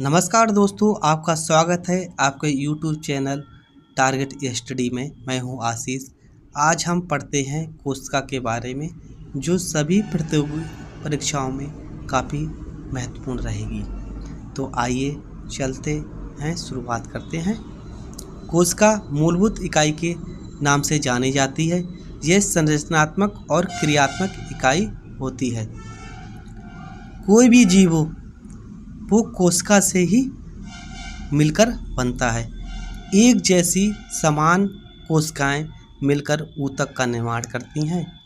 नमस्कार दोस्तों, आपका स्वागत है आपके YouTube चैनल टारगेट स्टडी में। मैं हूं आशीष। आज हम पढ़ते हैं कोशिका के बारे में, जो सभी प्रतियोगी परीक्षाओं में काफ़ी महत्वपूर्ण रहेगी। तो आइए चलते हैं, शुरुआत करते हैं। कोशिका मूलभूत इकाई के नाम से जानी जाती है। यह संरचनात्मक और क्रियात्मक इकाई होती है। कोई भी जीव हो वो कोशिका से ही मिलकर बनता है। एक जैसी समान कोशिकाएं मिलकर ऊतक का निर्माण करती हैं।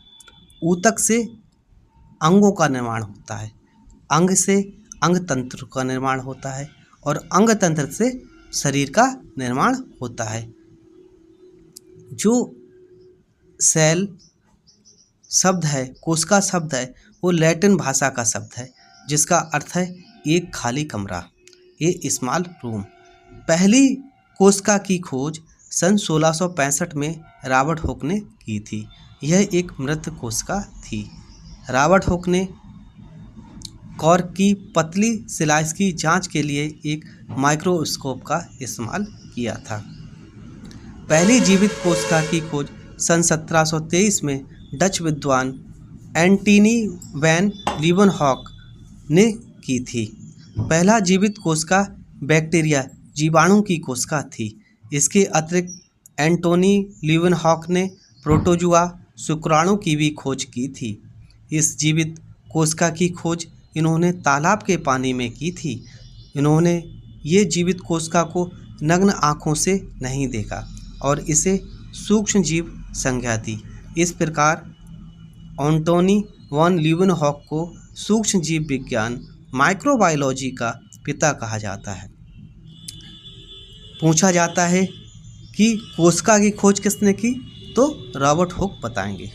ऊतक से अंगों का निर्माण होता है। अंग से अंग तंत्र का निर्माण होता है और अंग तंत्र से शरीर का निर्माण होता है। जो सेल शब्द है, कोशिका शब्द है, वो लैटिन भाषा का शब्द है, जिसका अर्थ है एक खाली कमरा, ए स्मॉल रूम। पहली कोशिका की खोज सन 1665 में रॉबर्ट हुक ने की थी। यह एक मृत कोशिका थी। रॉबर्ट हुक ने कॉर्क की पतली स्लाइस की जांच के लिए एक माइक्रोस्कोप का इस्तेमाल किया था। पहली जीवित कोशिका की खोज सन 1723 में डच विद्वान एंटनी वैन लीeuwenhoek ने की थी। पहला जीवित कोशिका बैक्टीरिया जीवाणु की कोशिका थी। इसके अतिरिक्त एंटोनी लीeuwenhoek ने प्रोटोजुआ शुक्राणु की भी खोज की थी। इस जीवित कोशिका की खोज इन्होंने तालाब के पानी में की थी। इन्होंने ये जीवित कोशिका को नग्न आँखों से नहीं देखा और इसे सूक्ष्म जीव संज्ञा दी। इस प्रकार एंटोनी वैन लीeuwenhoek को सूक्ष्म जीव विज्ञान माइक्रोबायोलॉजी का पिता कहा जाता है। पूछा जाता है कि कोशिका की खोज किसने की, तो रॉबर्ट हुक बताएंगे।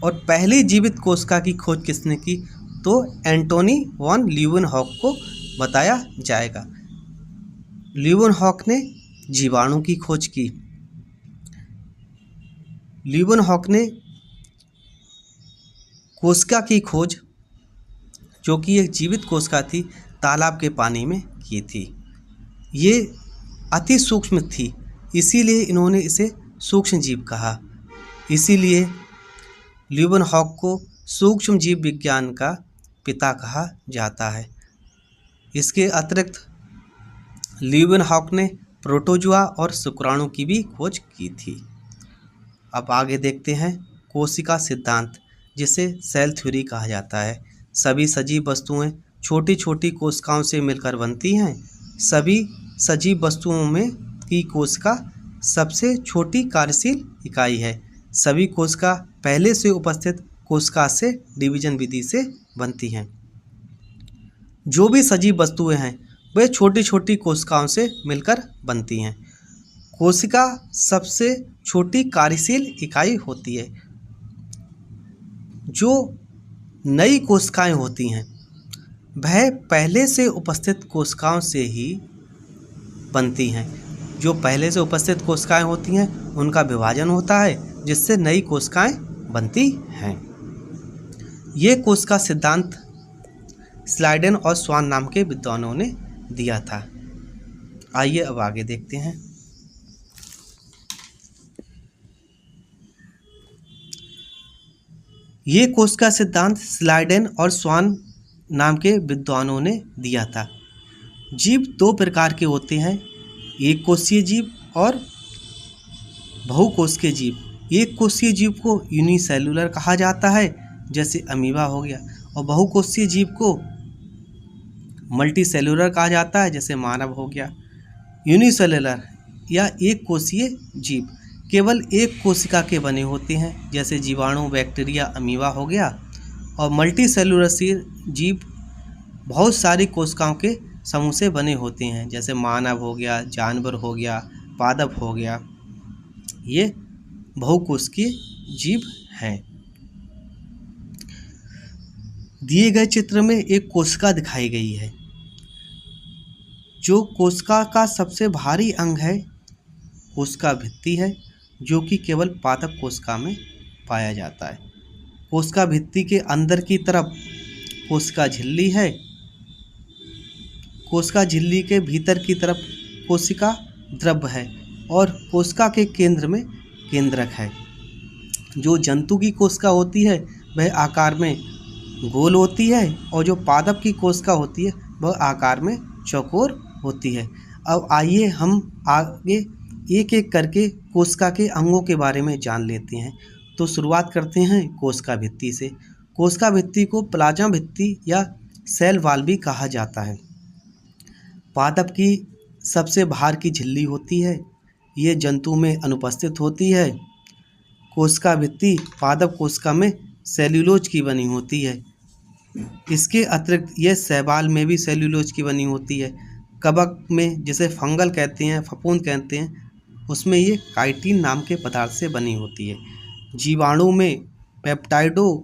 और पहली जीवित कोशिका की खोज किसने की, तो एंटोनी वैन लीeuwenhoek को बताया जाएगा। लीeuwenhoek ने जीवाणु की खोज की। लीeuwenhoek ने कोशिका की खोज, जो कि एक जीवित कोशिका थी, तालाब के पानी में की थी। ये अति सूक्ष्म थी, इसीलिए इन्होंने इसे सूक्ष्म जीव कहा। इसीलिए लीeuwenhoek को सूक्ष्म जीव विज्ञान का पिता कहा जाता है। इसके अतिरिक्त लीeuwenhoek ने प्रोटोजुआ और शुक्राणु की भी खोज की थी। अब आगे देखते हैं कोशिका सिद्धांत, जिसे सेल थ्योरी कहा जाता है। सभी सजीव वस्तुएं छोटी छोटी कोशिकाओं से मिलकर बनती हैं। सभी सजीव वस्तुओं में की कोशिका सबसे छोटी कार्यशील इकाई है। सभी कोशिका पहले से उपस्थित कोशिका से डिवीजन विधि से बनती हैं। जो भी सजीव वस्तुएं हैं वे छोटी छोटी कोशिकाओं से मिलकर बनती हैं। कोशिका सबसे छोटी कार्यशील इकाई होती है। जो नई कोशिकाएं होती हैं वह पहले से उपस्थित कोशिकाओं से ही बनती हैं। जो पहले से उपस्थित कोशिकाएं होती हैं उनका विभाजन होता है, जिससे नई कोशिकाएं बनती हैं। ये कोशिका सिद्धांत स्लाइडेन और स्वान नाम के विद्वानों ने दिया था। आइए अब आगे देखते हैं। ये कोशिका सिद्धांत स्लाइडेन और स्वान नाम के विद्वानों ने दिया था। जीव दो प्रकार के होते हैं, एक कोशीय जीव और बहुकोशिकीय जीव। एक कोशीय जीव को यूनिसेलुलर कहा जाता है, जैसे अमीबा हो गया, और बहुकोशीय जीव को मल्टीसेलुलर कहा जाता है, जैसे मानव हो गया। यूनिसेलुलर या एक कोशीय जीव केवल एक कोशिका के बने होते हैं, जैसे जीवाणु, बैक्टीरिया, अमीबा हो गया। और मल्टीसेलुलर जीव बहुत सारी कोशिकाओं के समूह से बने होते हैं, जैसे मानव हो गया, जानवर हो गया, पादप हो गया। ये बहुकोशिकीय जीव हैं। दिए गए चित्र में एक कोशिका दिखाई गई है। जो कोशिका का सबसे भारी अंग है कोशिका भित्ति है, जो कि केवल पादप कोशिका में पाया जाता है। कोशिका भित्ति के अंदर की तरफ कोशिका झिल्ली है। कोशिका झिल्ली के भीतर की तरफ कोशिका द्रव्य है और कोशिका के केंद्र में केंद्रक है। जो जंतु की कोशिका होती है वह आकार में गोल होती है और जो पादप की कोशिका होती है वह आकार में चौकोर होती है। अब आइए हम आगे एक एक करके कोशिका के अंगों के बारे में जान लेते हैं। तो शुरुआत करते हैं कोशिका भित्ति से। कोशिका भित्ति को प्लाज्मा भित्ति या सेल वॉल भी कहा जाता है। पादप की सबसे बाहर की झिल्ली होती है, ये जंतु में अनुपस्थित होती है। कोशिका भित्ति पादप कोशिका में सेल्यूलोज की बनी होती है। इसके अतिरिक्त यह शैवाल में भी सेल्यूलोज की बनी होती है। कवक में, जिसे फंगल कहते हैं, फफूंद कहते हैं, उसमें ये काइटिन नाम के पदार्थ से बनी होती है। जीवाणु में पेप्टाइडो,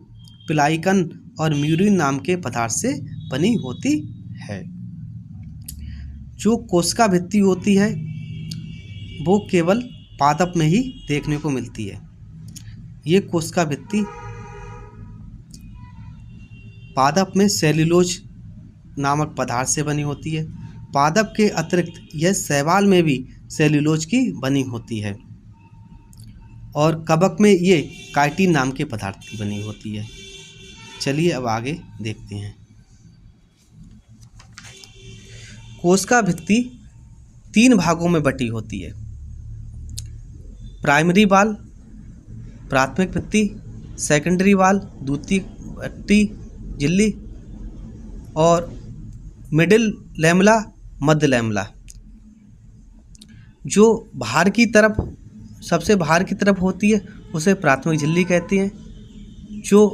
प्लाइकन और म्यूरिन नाम के पदार्थ से बनी होती है। जो कोशिका भित्ति होती है वो केवल पादप में ही देखने को मिलती है। ये कोशिका भित्ति पादप में सेल्यूलोज नामक पदार्थ से बनी होती है। पादप के अतिरिक्त यह शैवाल में भी सेल्यूलोज की बनी होती है और कवक में ये काइटिन नाम के पदार्थ की बनी होती है। चलिए अब आगे देखते हैं। कोशिका भित्ति 3 भागों में बटी होती है। प्राइमरी वॉल प्राथमिक भित्ति, सेकेंडरी वॉल द्वितीयक भित्ति झिल्ली और मिडिल लैमेला मध्य लैमेला। जो बाहर की तरफ सबसे बाहर की तरफ होती है उसे प्राथमिक झिल्ली कहते हैं। जो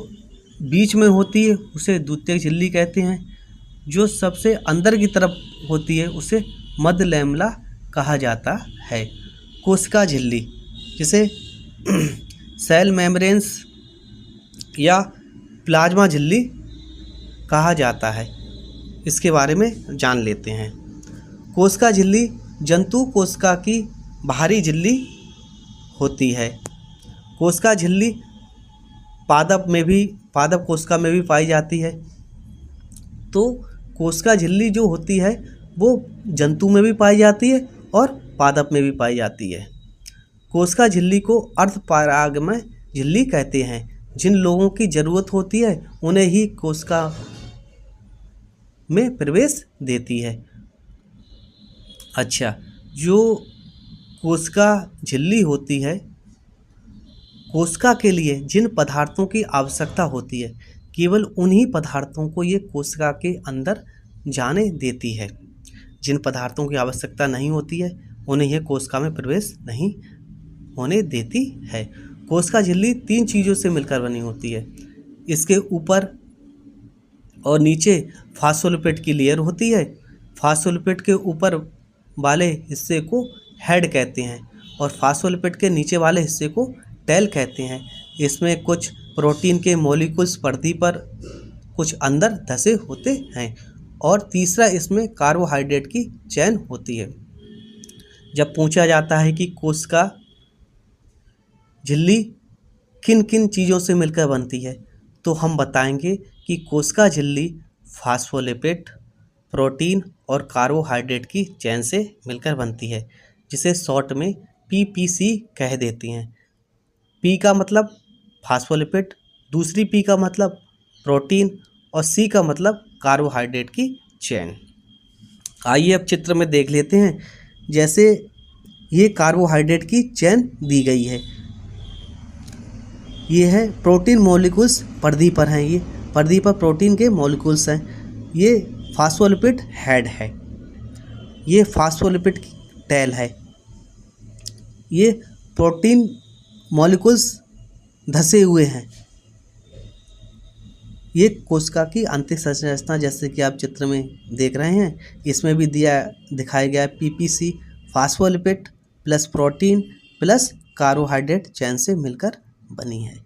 बीच में होती है उसे द्वितीयक झिल्ली कहते हैं। जो सबसे अंदर की तरफ होती है उसे मध्य लैमेला कहा जाता है। कोशिका झिल्ली, जिसे सेल मेम्ब्रेन्स या प्लाज्मा झिल्ली कहा जाता है, इसके बारे में जान लेते हैं। कोशिका झिल्ली जंतु कोशिका की बाहरी झिल्ली होती है। कोशिका झिल्ली पादप कोशिका में भी पाई जाती है। तो कोशिका झिल्ली जो होती है वो जंतु में भी पाई जाती है और पादप में भी पाई जाती है। कोशिका झिल्ली को अर्धपरागमय झिल्ली कहते हैं। जिन लोगों की ज़रूरत होती है उन्हें ही कोशिका में प्रवेश देती है। अच्छा, जो कोशिका झिल्ली होती है, कोशिका के लिए जिन पदार्थों की आवश्यकता होती है केवल उन्हीं पदार्थों को ये कोशिका के अंदर जाने देती है। जिन पदार्थों की आवश्यकता नहीं होती है उन्हें यह कोशिका में प्रवेश नहीं होने देती है। कोशिका झिल्ली 3 चीज़ों से मिलकर बनी होती है। इसके ऊपर और नीचे फास्फोलिपिड की लेयर होती है। फास्फोलिपिड के ऊपर वाले हिस्से को हेड कहते हैं और फास्फोलिपिड के नीचे वाले हिस्से को टेल कहते हैं। इसमें कुछ प्रोटीन के मॉलिक्यूल्स पर्दी पर कुछ अंदर धसे होते हैं और तीसरा इसमें कार्बोहाइड्रेट की चेन होती है। जब पूछा जाता है कि कोशिका झिल्ली किन किन चीज़ों से मिलकर बनती है तो हम बताएंगे कि कोशिका झिल्ली फास्फोलिपिड, प्रोटीन और कार्बोहाइड्रेट की चेन से मिलकर बनती है, जिसे शॉर्ट में पीपीसी कह देती हैं। पी का मतलब फास्फोलिपिड, दूसरी पी का मतलब प्रोटीन और सी का मतलब कार्बोहाइड्रेट की चेन। आइए अब चित्र में देख लेते हैं। जैसे ये कार्बोहाइड्रेट की चेन दी गई है, ये है प्रोटीन मॉलिक्यूल्स पर्दी पर हैं। ये पर्दी पर प्रोटीन के मॉलिक्यूल्स हैं। ये फास्फोलिपिड हेड है, ये फास्फोलिपिड टेल है। ये प्रोटीन मॉलिक्यूल्स धसे हुए हैं। ये कोशिका की आंतरिक संरचना जैसे कि आप चित्र में देख रहे हैं, इसमें भी दिखाया गया है PPC, phospholipid plus protein plus carbohydrate chain से मिलकर बनी है।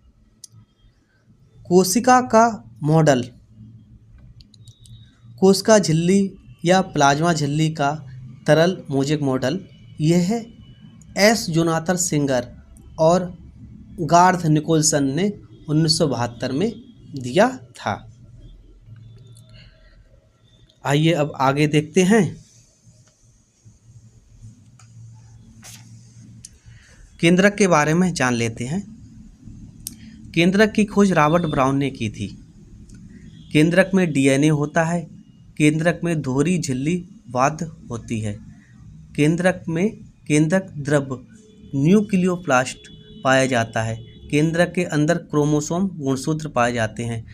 कोशिका का मॉडल, कोशिका झिल्ली या प्लाज्मा झिल्ली का तरल मोज़ेक मॉडल यह है एस जोनाथन सिंगर और गार्थ निकोलसन ने 1972 में दिया था। आइए अब आगे देखते हैं। केंद्रक के बारे में जान लेते हैं। केंद्रक की खोज रॉबर्ट ब्राउन ने की थी। केंद्रक में डीएनए होता है। केंद्रक में दोहरी झिल्ली बाध्य होती है। केंद्रक में केंद्रक द्रव्य न्यूक्लियोप्लास्ट पाया जाता है। केंद्रक के अंदर क्रोमोसोम गुणसूत्र पाए जाते हैं।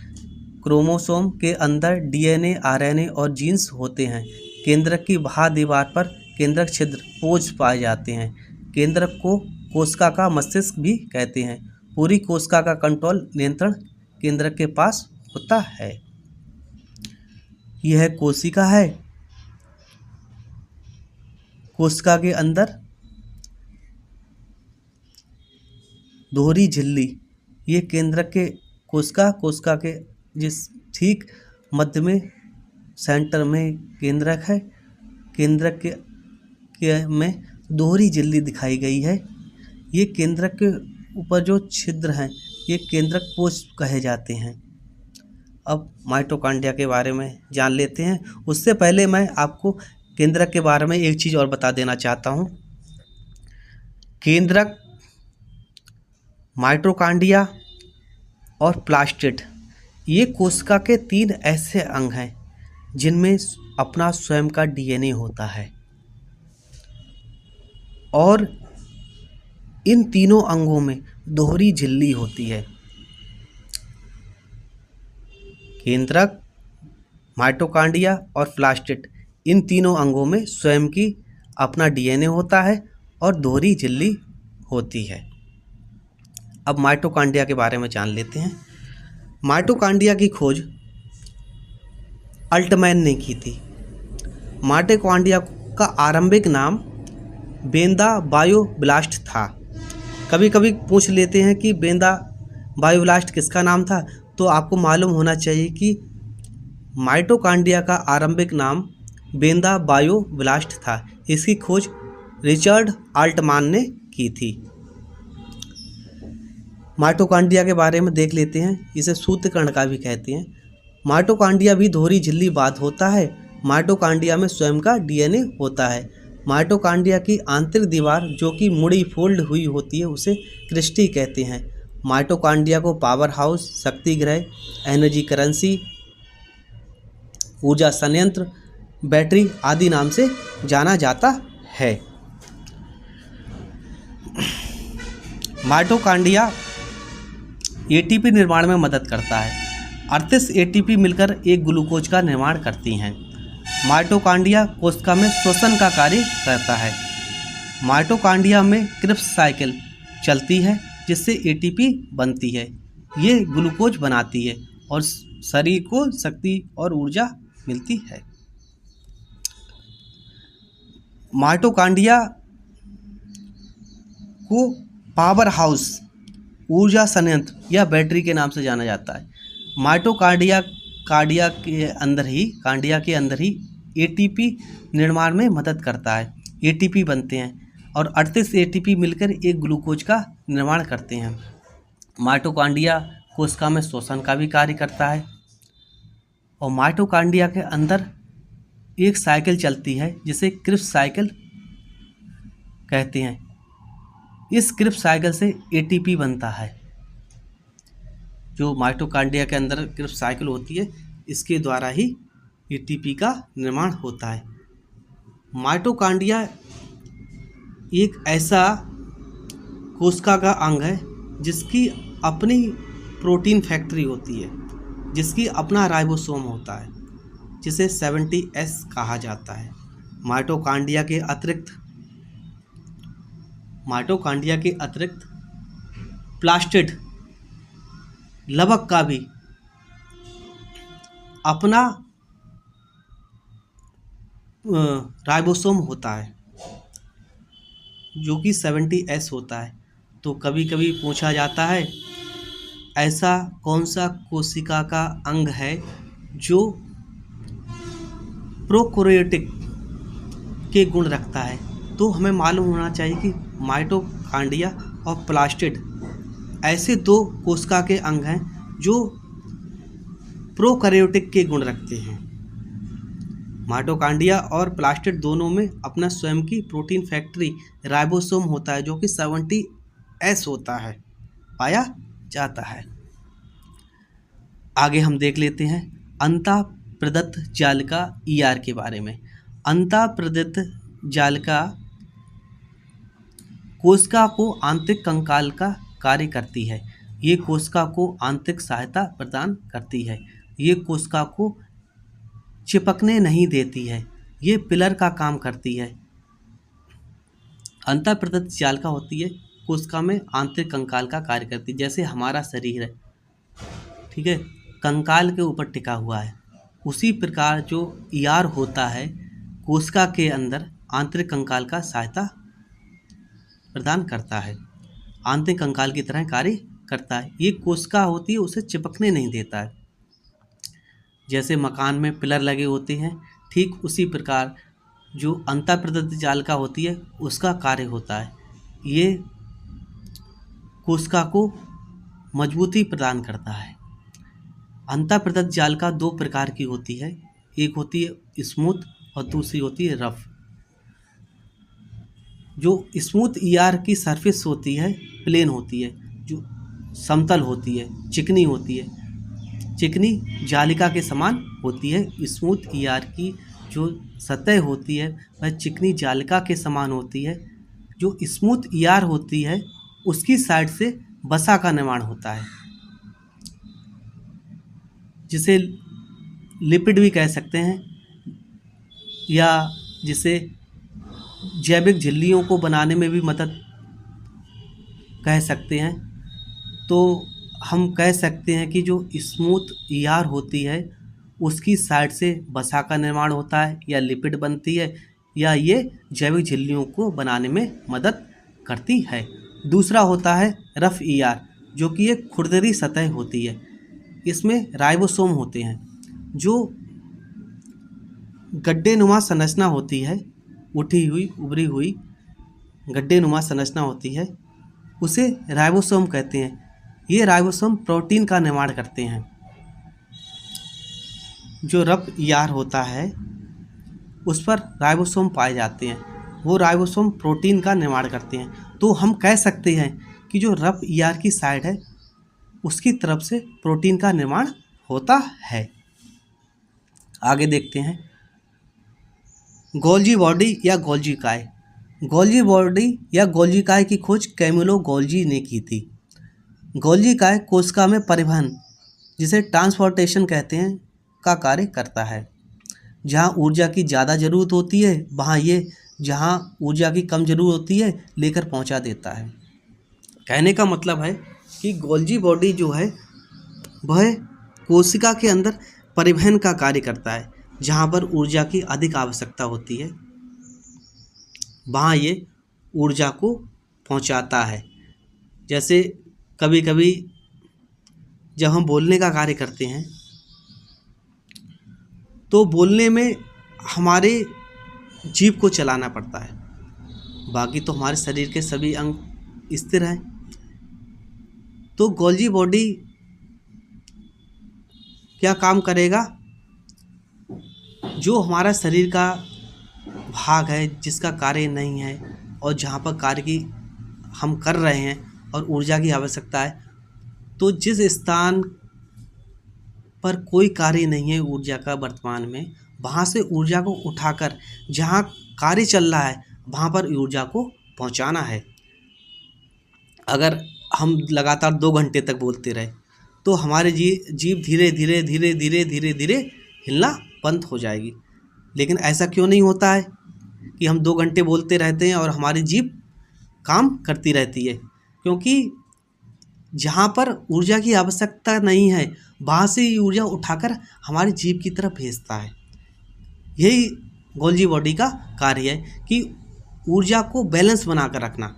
क्रोमोसोम के अंदर डीएनए, आरएनए और जीन्स होते हैं। केंद्रक की बाह्य दीवार पर केंद्रक छिद्र पोज पाए जाते हैं। केंद्रक को कोशिका का मस्तिष्क भी कहते हैं। पूरी कोशिका का कंट्रोल नियंत्रण केंद्रक के पास होता है। यह कोशिका है। कोशिका के अंदर दोहरी झिल्ली, ये केंद्रक के कोशिका के जिस ठीक मध्य में सेंटर में केंद्रक है। केंद्रक के में दोहरी झिल्ली दिखाई गई है। ये केंद्रक के ऊपर जो छिद्र हैं ये केंद्रक पोष कहे जाते हैं। अब माइटोकॉन्ड्रिया के बारे में जान लेते हैं। उससे पहले मैं आपको केंद्रक के बारे में एक चीज़ और बता देना चाहता हूँ। केंद्रक, माइटोकॉन्ड्रिया और प्लास्टिड, ये कोशिका के 3 ऐसे अंग हैं जिनमें अपना स्वयं का डीएनए होता है और इन तीनों अंगों में दोहरी झिल्ली होती है। केंद्रक, माइटोकॉन्ड्रिया और प्लास्टिड, इन तीनों अंगों में स्वयं की अपना डीएनए होता है और दोहरी झिल्ली होती है। अब माइटोकॉन्ड्रिया के बारे में जान लेते हैं। माइटोकॉन्ड्रिया की खोज अल्टमैन ने की थी। माइटोकॉन्ड्रिया का आरंभिक नाम बेंदा बायोब्लास्ट था। कभी कभी पूछ लेते हैं कि बेंदा बायोब्लास्ट किसका नाम था, तो आपको मालूम होना चाहिए कि माइटोकॉन्ड्रिया का आरंभिक नाम बेंदा बायोब्लास्ट था। इसकी खोज रिचर्ड अल्टमैन ने की थी। माइटोकॉन्ड्रिया के बारे में देख लेते हैं। इसे सूत्रकण का भी कहते हैं। माइटोकॉन्ड्रिया भी दोहरी झिल्ली बाध्य होता है। माइटोकॉन्ड्रिया में स्वयं का डीएनए होता है। माइटोकॉन्ड्रिया की आंतरिक दीवार जो कि मुड़ी फोल्ड हुई होती है उसे क्रिस्टी कहते हैं। माइटोकॉन्ड्रिया को पावर हाउस, शक्ति गृह, एनर्जी करेंसी, ऊर्जा संयंत्र, बैटरी आदि नाम से जाना जाता है। माइटोकॉन्ड्रिया एटीपी निर्माण में मदद करता है। 38 एटीपी मिलकर एक ग्लूकोज का निर्माण करती हैं। माइटोकॉन्ड्रिया कोशिका में श्वसन का कार्य करता है। माइटोकॉन्ड्रिया में क्रिप्स साइकिल चलती है जिससे एटीपी बनती है। ये ग्लूकोज बनाती है और शरीर को शक्ति और ऊर्जा मिलती है। माइटोकॉन्ड्रिया को पावर हाउस, ऊर्जा संयंत्र या बैटरी के नाम से जाना जाता है। माइटोकॉन्ड्रिया कार्डिया के अंदर ही एटीपी निर्माण में मदद करता है। एटीपी बनते हैं और 38 एटीपी मिलकर एक ग्लूकोज का निर्माण करते हैं। माइटोकॉन्ड्रिया कोशिका में श्वसन का भी कार्य करता है और माइटोकॉन्ड्रिया के अंदर एक साइकिल चलती है जिसे क्रिप्स साइकिल कहते हैं। इस क्रिप्स साइकिल से एटीपी बनता है। जो माइटोकॉन्ड्रिया के अंदर क्रिप्स साइकिल होती है इसके द्वारा ही एटीपी का निर्माण होता है। माइटोकॉन्ड्रिया एक ऐसा कोशिका का अंग है जिसकी अपनी प्रोटीन फैक्ट्री होती है, जिसकी अपना राइबोसोम होता है, जिसे 70S कहा जाता है। माइटोकॉन्ड्रिया के अतिरिक्त प्लास्टिड लवक का भी अपना राइबोसोम होता है जो कि 70S होता है। तो कभी कभी पूछा जाता है ऐसा कौन सा कोशिका का अंग है जो प्रोकैरियोटिक के गुण रखता है, तो हमें मालूम होना चाहिए कि माइटोकॉन्ड्रिया और प्लास्टिड ऐसे 2 कोशिका के अंग हैं जो प्रोकैरियोटिक के गुण रखते हैं। माइटोकॉन्ड्रिया और प्लास्टिड दोनों में अपना स्वयं की प्रोटीन फैक्ट्री राइबोसोम होता है, जो कि 70S होता है, पाया जाता है। आगे हम देख लेते हैं अंतः प्रदत्त जालिका ER के बारे में। अंतः प्रदत्त जालिका कोशिका को आंतरिक कंकाल का कार्य करती है। ये कोशिका को आंतरिक सहायता प्रदान करती है। ये कोशिका को चिपकने नहीं देती है। ये पिलर का काम करती है। अंतः प्रदत्त जालिका होती है, कोशिका में आंतरिक कंकाल का कार्य करती है। जैसे हमारा शरीर है, ठीक है, कंकाल के ऊपर टिका हुआ है, उसी प्रकार जो ER होता है कोशिका के अंदर आंतरिक कंकाल का सहायता प्रदान करता है, आंतरिक कंकाल की तरह कार्य करता है। ये कोशिका होती है, उसे चिपकने नहीं देता है। जैसे मकान में पिलर लगे होते हैं, ठीक उसी प्रकार जो अंतः प्रदत्त जालिका होती है उसका कार्य होता है। ये कोशिका को मजबूती प्रदान करता है। अंतः प्रदत्त जालिका दो प्रकार की होती है, एक होती है स्मूथ और दूसरी होती है रफ। जो स्मूथ ER की सरफेस होती है प्लेन होती है, जो समतल होती है, चिकनी होती है, चिकनी जालिका के समान होती है। स्मूथ ER की जो सतह होती है वह चिकनी जालिका के समान होती है। जो स्मूथ ER होती है उसकी साइड से वसा का निर्माण होता है, जिसे लिपिड भी कह सकते हैं, या जिसे जैविक झिल्लियों को बनाने में भी मदद कह सकते हैं। तो हम कह सकते हैं कि जो स्मूथ ER होती है उसकी साइड से वसा का निर्माण होता है, या लिपिड बनती है, या ये जैविक झिल्लियों को बनाने में मदद करती है। दूसरा होता है रफ ER, जो कि एक खुरदरी सतह होती है। इसमें राइबोसोम होते हैं। जो गड्ढेनुमा संरचना होती है, उठी हुई उभरी हुई गड्ढेनुमा संरचना होती है, उसे राइबोसोम कहते हैं। ये राइबोसोम प्रोटीन का निर्माण करते हैं। जो रफ ER होता है उस पर राइबोसोम पाए जाते हैं, वो राइबोसोम प्रोटीन का निर्माण करते हैं। तो हम कह सकते हैं कि जो रफ ER की साइड है उसकी तरफ से प्रोटीन का निर्माण होता है। आगे देखते हैं गोल्जी बॉडी या गोल्जी काय। गोल्जी बॉडी या गोल्जी काय की खोज कैमिलो गोल्जी ने की थी। गोल्जी काय कोशिका में परिवहन, जिसे ट्रांसपोर्टेशन कहते हैं, का कार्य करता है। जहाँ ऊर्जा की ज़्यादा ज़रूरत होती है वहाँ ये जहाँ ऊर्जा की कम ज़रूरत होती है लेकर पहुँचा देता है। कहने का मतलब है कि गोल्जी बॉडी जो है वह कोशिका के अंदर परिवहन का कार्य करता है। जहाँ पर ऊर्जा की अधिक आवश्यकता होती है वहाँ ये ऊर्जा को पहुँचाता है। जैसे कभी कभी जब हम बोलने का कार्य करते हैं तो बोलने में हमारे जीभ को चलाना पड़ता है, बाकी तो हमारे शरीर के सभी अंग स्थिर हैं। तो गोल्जी बॉडी क्या काम करेगा? जो हमारा शरीर का भाग है जिसका कार्य नहीं है और जहाँ पर कार्य की हम कर रहे हैं और ऊर्जा की आवश्यकता है, तो जिस स्थान पर कोई कार्य नहीं है ऊर्जा का वर्तमान में, वहाँ से ऊर्जा को उठाकर जहाँ कार्य चल रहा है वहाँ पर ऊर्जा को पहुँचाना है। अगर हम लगातार 2 घंटे तक बोलते रहे तो हमारे जीभ धीरे धीरे धीरे धीरे धीरे धीरे हिलना बंद हो जाएगी। लेकिन ऐसा क्यों नहीं होता है कि हम 2 घंटे बोलते रहते हैं और हमारी जीभ काम करती रहती है? क्योंकि जहाँ पर ऊर्जा की आवश्यकता नहीं है वहाँ से ऊर्जा उठाकर हमारी जीभ की तरफ भेजता है। यही गोल्जी बॉडी का कार्य है कि ऊर्जा को बैलेंस बना कर रखना,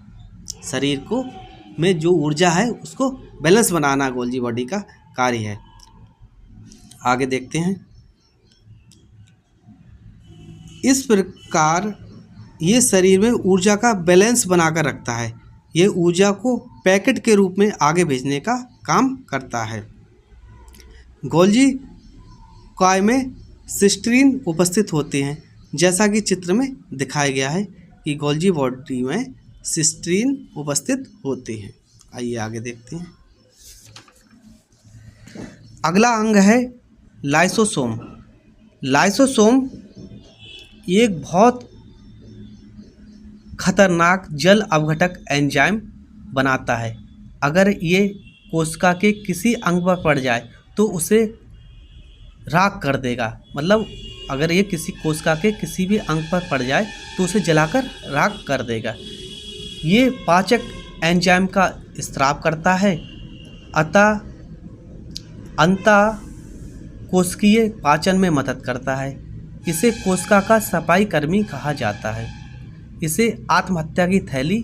शरीर को में जो ऊर्जा है उसको बैलेंस बनाना गोल्जी बॉडी का कार्य है। आगे देखते हैं। इस प्रकार ये शरीर में ऊर्जा का बैलेंस बनाकर रखता है। ये ऊर्जा को पैकेट के रूप में आगे भेजने का काम करता है। गोल्जी काय में सिस्टीन उपस्थित होते हैं, जैसा कि चित्र में दिखाया गया है कि गोल्जी बॉडी में सिस्टीन उपस्थित होते हैं। आइए आगे देखते हैं। अगला अंग है लाइसोसोम। लाइसोसोम एक बहुत खतरनाक जल अपघटक एंजाइम बनाता है। अगर ये कोशिका के किसी अंग पर पड़ जाए तो उसे राख कर देगा। मतलब अगर ये किसी कोशिका के किसी भी अंग पर पड़ जाए तो उसे जलाकर राख कर देगा। ये पाचक एंजाइम का स्राव करता है, अतः कोशिकीय पाचन में मदद करता है। इसे कोशिका का सफाई कर्मी कहा जाता है। इसे आत्महत्या की थैली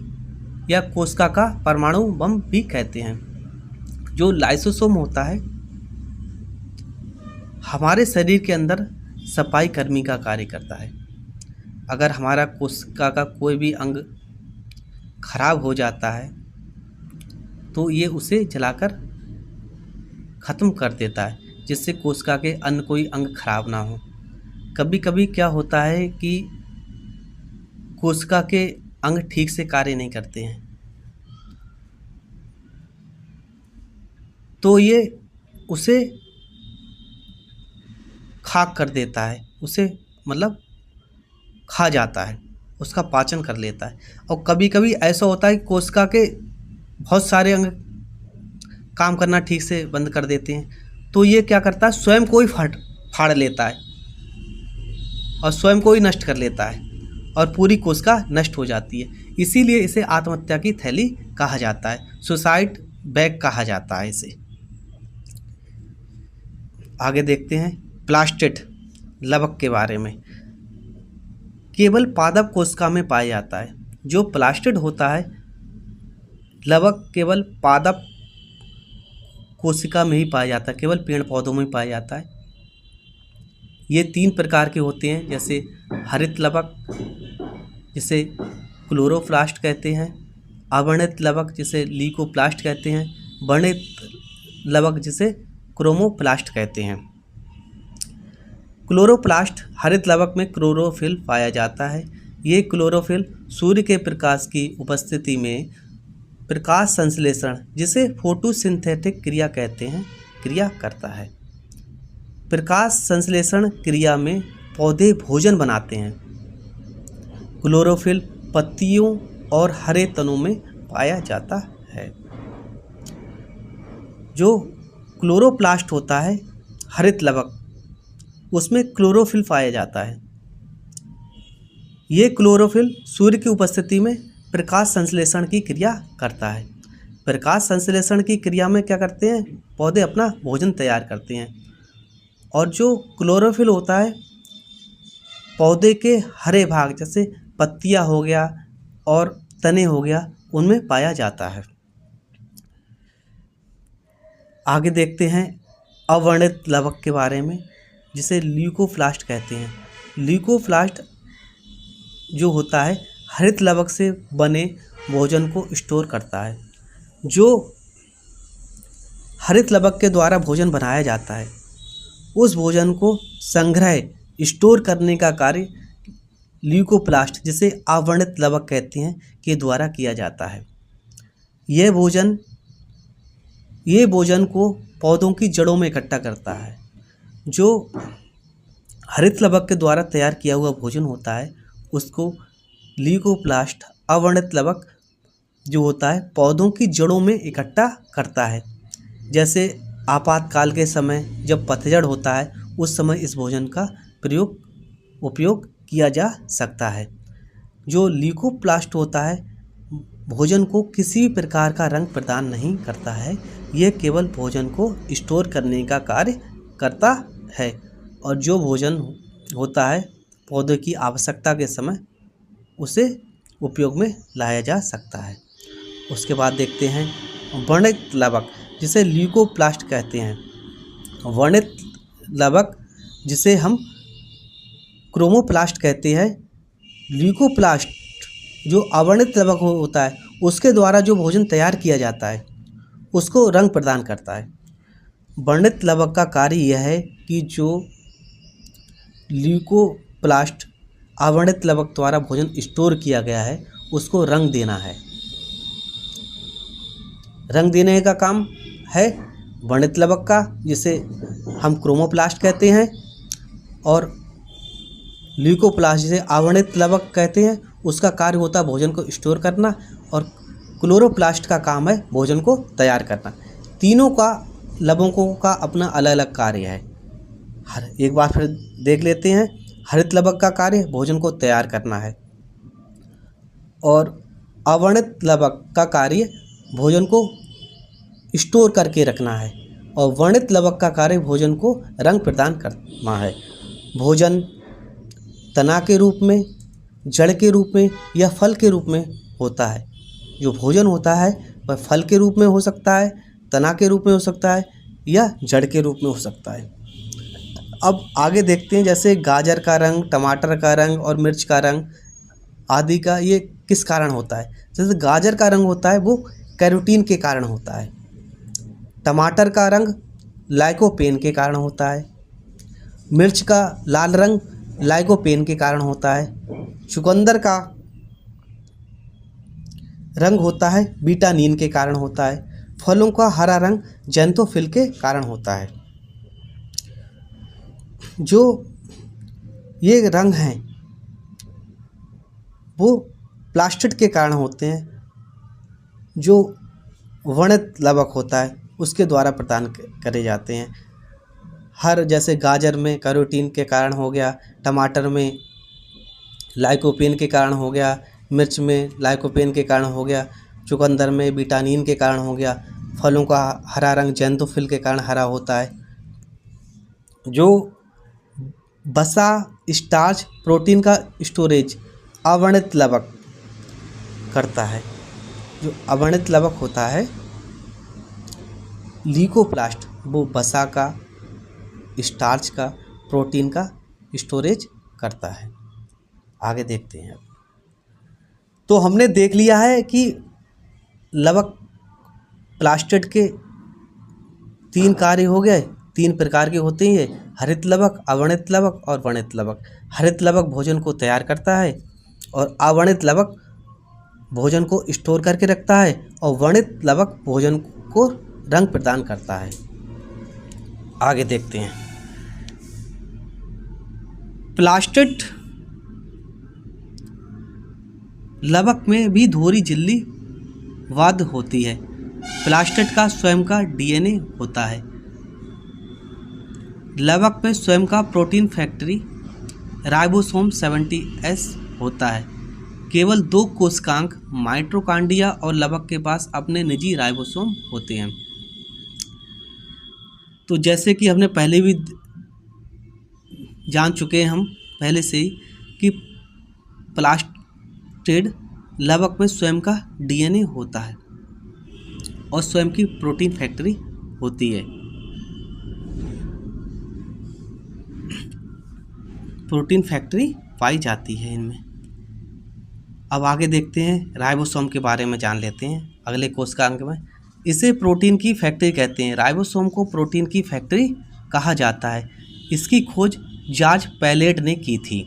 या कोशिका का परमाणु बम भी कहते हैं। जो लाइसोसोम होता है हमारे शरीर के अंदर सफाई कर्मी का कार्य करता है। अगर हमारा कोशिका का कोई भी अंग खराब हो जाता है तो ये उसे जलाकर ख़त्म कर देता है, जिससे कोशिका के अन्य कोई अंग खराब ना हो। कभी कभी क्या होता है कि कोशिका के अंग ठीक से कार्य नहीं करते हैं तो ये उसे खाक कर देता है, उसे मतलब खा जाता है, उसका पाचन कर लेता है। और कभी कभी ऐसा होता है कि कोशिका के बहुत सारे अंग काम करना ठीक से बंद कर देते हैं, तो ये क्या करता है, स्वयं को ही फाड़ लेता है और स्वयं को ही नष्ट कर लेता है और पूरी कोशिका नष्ट हो जाती है। इसीलिए इसे आत्महत्या की थैली कहा जाता है, सुसाइड बैग कहा जाता है इसे। आगे देखते हैं प्लास्टिड लवक के बारे में। केवल पादप कोशिका में पाया जाता है। जो प्लास्टिड होता है लवक केवल पादप कोशिका में ही पाया जाता है, केवल पेड़ पौधों में पाया जाता है। ये 3 प्रकार के होते हैं, जैसे हरित लवक जिसे क्लोरोप्लास्ट कहते हैं, अवर्णित लवक जिसे ल्यूकोप्लास्ट कहते हैं, वर्णित लवक जिसे क्रोमोप्लास्ट कहते हैं। क्लोरोप्लास्ट हरित लवक में क्लोरोफिल पाया जाता है। ये क्लोरोफिल सूर्य के प्रकाश की उपस्थिति में प्रकाश संश्लेषण जिसे फोटोसिंथेटिक क्रिया कहते हैं क्रिया करता है। प्रकाश संश्लेषण क्रिया में पौधे भोजन बनाते हैं। क्लोरोफिल पत्तियों और हरे तनों में पाया जाता है। जो क्लोरोप्लास्ट होता है हरित लवक उसमें क्लोरोफिल पाया जाता है। ये क्लोरोफिल सूर्य की उपस्थिति में प्रकाश संश्लेषण की क्रिया करता है। प्रकाश संश्लेषण की क्रिया में क्या करते हैं, पौधे अपना भोजन तैयार करते हैं। और जो क्लोरोफिल होता है पौधे के हरे भाग जैसे पत्तियां हो गया और तने हो गया उनमें पाया जाता है। आगे देखते हैं अवर्णित लवक के बारे में जिसे ल्यूकोप्लास्ट कहते हैं। ल्यूकोप्लास्ट जो होता है हरित लवक से बने भोजन को स्टोर करता है। जो हरित लवक के द्वारा भोजन बनाया जाता है उस भोजन को संग्रह स्टोर करने का कार्य ल्यूकोप्लास्ट जिसे अवर्णित लवक कहते हैं के द्वारा किया जाता है। यह भोजन को पौधों की जड़ों में इकट्ठा करता है। जो हरित लवक के द्वारा तैयार किया हुआ भोजन होता है उसको ल्यूकोप्लास्ट अवर्णित लवक जो होता है पौधों की जड़ों में इकट्ठा करता है। जैसे आपातकाल के समय जब पतझड़ होता है उस समय इस भोजन का उपयोग किया जा सकता है। जो ल्यूकोप्लास्ट होता है भोजन को किसी प्रकार का रंग प्रदान नहीं करता है, यह केवल भोजन को स्टोर करने का कार्य करता है। और जो भोजन होता है पौधे की आवश्यकता के समय उसे उपयोग में लाया जा सकता है। उसके बाद देखते हैं वर्णित लवक जिसे ल्यूकोप्लास्ट कहते हैं। वर्णित लवक जिसे हम क्रोमोप्लास्ट कहते हैं। ल्यूकोप्लास्ट जो अवर्णित लवक होता है उसके द्वारा जो भोजन तैयार किया जाता है उसको रंग प्रदान करता है। वर्णित लवक का कार्य यह है कि जो ल्यूकोप्लास्ट अवर्णित लवक द्वारा भोजन स्टोर किया गया है उसको रंग देना है। रंग देने का काम है वर्णित लवक का, जिसे हम क्रोमोप्लास्ट कहते हैं, और ल्यूकोप्लास्ट जिसे अवर्णित लवक कहते हैं, उसका कार्य होता है भोजन को स्टोर करना, और क्लोरोप्लास्ट का काम है भोजन को तैयार करना। तीनों का लवकों का अपना अलग अलग कार्य है। एक बार फिर देख लेते हैं। हरित लवक का कार्य भोजन को तैयार करना है, और अवर्णित लवक का कार्य भोजन को स्टोर करके रखना है, और वर्णित लवक का कार्य भोजन को रंग प्रदान करना है। भोजन तना के रूप में, जड़ के रूप में या फल के रूप में होता है। जो भोजन होता है वह फल के रूप में हो सकता है, तना के रूप में हो सकता है, या जड़ के रूप में हो सकता है। अब आगे देखते हैं, जैसे गाजर का रंग, टमाटर का रंग और मिर्च का रंग आदि का ये किस कारण होता है। जैसे गाजर का रंग होता है वो कैरोटीन के कारण होता है। टमाटर का रंग लाइकोपेन के कारण होता है। मिर्च का लाल रंग लाइकोपेन के कारण होता है। चुकंदर का रंग होता है बीटानीन के कारण होता है। फलों का हरा रंग ज़ैंथोफिल के कारण होता है। जो ये रंग हैं वो प्लास्टिड के कारण होते हैं। जो वर्णित लवक होता है उसके द्वारा प्रदान करे जाते हैं। हर जैसे गाजर में कैरोटीन के कारण हो गया, टमाटर में लाइकोपेन के कारण हो गया, मिर्च में लाइकोपेन के कारण हो गया, चुकंदर में बीटानीन के कारण हो गया। फलों का हरा रंग ज़ैंथोफिल के कारण हरा होता है। जो वसा, स्टार्च, प्रोटीन का स्टोरेज अवर्णित लवक करता है। जो अवर्णित लवक होता है ल्यूकोप्लास्ट, वो वसा का, स्टार्च का, प्रोटीन का स्टोरेज करता है। आगे देखते हैं। तो हमने देख लिया है कि लवक प्लास्टिड के 3 कार्य हो गए। 3 प्रकार के होते हैं ये, हरित लवक, अवर्णित लवक और वर्णित लवक। हरित लवक भोजन को तैयार करता है, और अवर्णित लवक भोजन को स्टोर करके रखता है, और वर्णित लवक भोजन को रंग प्रदान करता है। आगे देखते हैं। प्लास्टिड लवक में भी धोरी झिल्ली वाद्य होती है। प्लास्टिड का स्वयं का डीएनए होता है। लवक में स्वयं का प्रोटीन फैक्ट्री राइबोसोम 70S होता है। केवल 2 कोशिकांग माइटोकॉन्ड्रिया और लवक के पास अपने निजी राइबोसोम होते हैं। तो जैसे कि हमने पहले भी जान चुके हैं हम पहले से ही कि प्लास्टिड लवक में स्वयं का डीएनए होता है और स्वयं की प्रोटीन फैक्ट्री होती है। प्रोटीन फैक्ट्री पाई जाती है इनमें। अब आगे देखते हैं, राइबोसोम के बारे में जान लेते हैं अगले कोशिकांग में। इसे प्रोटीन की फैक्ट्री कहते हैं। राइबोसोम को प्रोटीन की फैक्ट्री कहा जाता है। इसकी खोज जॉर्ज पैलेट ने की थी।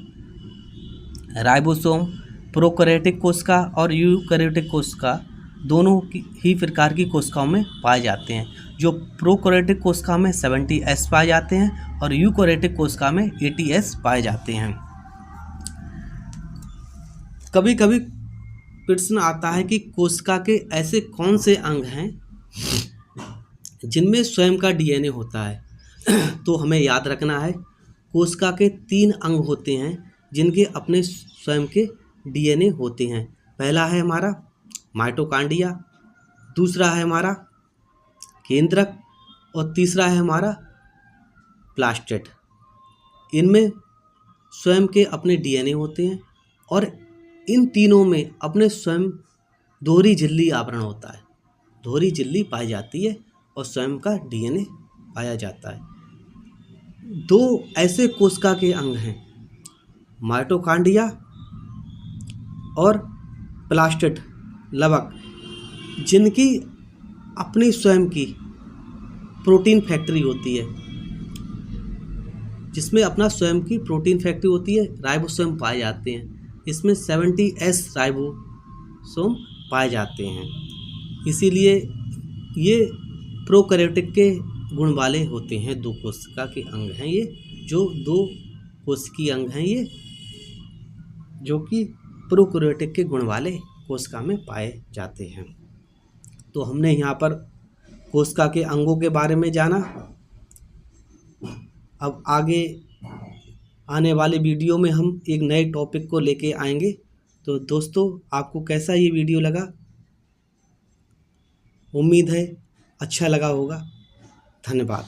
राइबोसोम प्रोकैरियोटिक कोशिका और यूकैरियोटिक कोशिका दोनों ही प्रकार की कोशिकाओं में पाए जाते हैं। जो प्रोकैरियोटिक कोशिका में 70S पाए जाते हैं और यूकैरियोटिक कोशिका में 80S पाए जाते हैं। कभी कभी प्रश्न आता है कि कोशिका के ऐसे कौन से अंग हैं जिनमें स्वयं का डीएनए होता है। तो हमें याद रखना है, कोशिका के 3 अंग होते हैं जिनके अपने स्वयं के डीएनए होते हैं। पहला है हमारा माइटोकॉन्ड्रिया, दूसरा है हमारा केंद्रक, और तीसरा है हमारा प्लास्टिड। इनमें स्वयं के अपने डीएनए होते हैं, और इन तीनों में अपने स्वयं दोहरी झिल्ली आवरण होता है। दोहरी झिल्ली पाई जाती है और स्वयं का डीएनए पाया जाता है। 2 ऐसे कोशिका के अंग हैं, माइटोकॉन्ड्रिया और प्लास्टिड लवक, जिनकी अपनी स्वयं की प्रोटीन फैक्ट्री होती है। जिसमें अपना स्वयं की प्रोटीन फैक्ट्री होती है, राइबोसोम पाए जाते हैं। इसमें 70S राइबोसोम पाए जाते हैं। इसीलिए ये प्रोकैरियोटिक के गुण वाले होते हैं। 2 कोशिका के अंग हैं ये, जो 2 कोशिकीय अंग हैं ये, जो कि प्रोकैरियोटिक के गुण वाले कोशिका में पाए जाते हैं। तो हमने यहाँ पर कोशिका के अंगों के बारे में जाना। अब आगे आने वाले वीडियो में हम एक नए टॉपिक को लेके आएंगे। तो दोस्तों, आपको कैसा ये वीडियो लगा? उम्मीद है अच्छा लगा होगा। धन्यवाद।